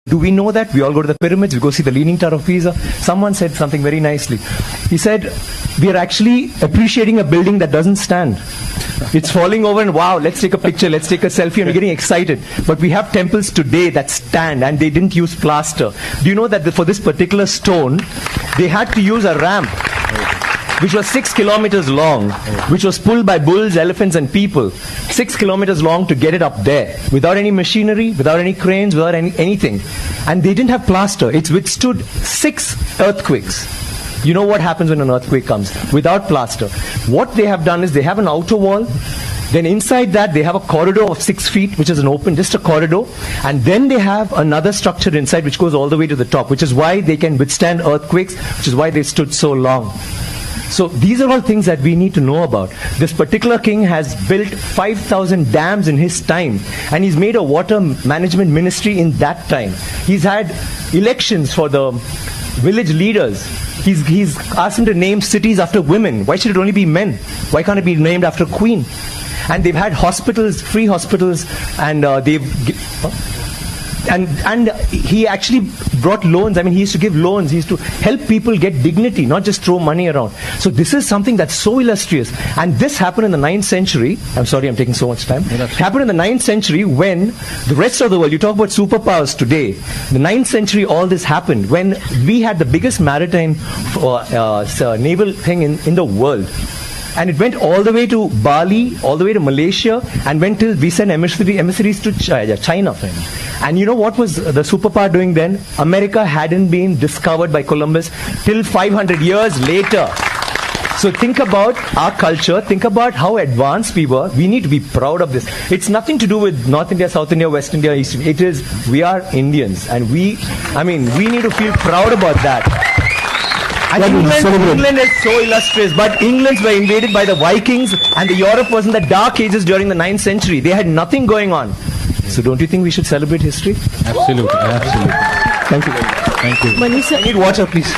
Do we know that? We all go to the pyramids, we go see the Leaning Tower of Pisa. Someone said something very nicely. He said, we are actually appreciating a building that doesn't stand. It's falling over and wow, let's take a picture, let's take a selfie, and we're getting excited. But we have temples today that stand and they didn't use plaster. Do you know that for this particular stone, they had to use a ramp which was 6 kilometers long, which was pulled by bulls, elephants and people. 6 kilometers long to get it up there, without any machinery, without any cranes, without anything. And they didn't have plaster. It's withstood 6 earthquakes. You know what happens when an earthquake comes? Without plaster. What they have done is they have an outer wall. Then inside that they have a corridor of 6 feet, which is an open, just a corridor. And then they have another structure inside which goes all the way to the top, which is why they can withstand earthquakes, which is why they stood so long. So these are all things that we need to know about. This particular king has built 5,000 dams in his time, and he's made a water management ministry in that time. He's had elections for the village leaders. He's asked them to name cities after women. Why should it only be men? Why can't it be named after a queen? And they've had hospitals, free hospitals, and and he actually brought loans. I mean, he used to give loans. He used to help people get dignity, not just throw money around. So this is something that's so illustrious. And this happened in the 9th century. I'm sorry, I'm taking so much time. It happened in the 9th century when the rest of the world, you talk about superpowers today, the 9th century all this happened when we had the biggest maritime naval thing in the world. And it went all the way to Bali, all the way to Malaysia, and went till we sent emissaries to China. And you know what was the superpower doing then? America hadn't been discovered by Columbus till 500 years later. So think about our culture, think about how advanced we were. We need to be proud of this. It's nothing to do with North India, South India, West India, East India. It is, we are Indians, and we need to feel proud about that. And England is so illustrious, but England were invaded by the Vikings, and the Europe was in the dark ages during the 9th century. They had nothing going on. So don't you think we should celebrate history? Absolutely, absolutely. Thank you very much. Thank you. Manisha, I need water, please.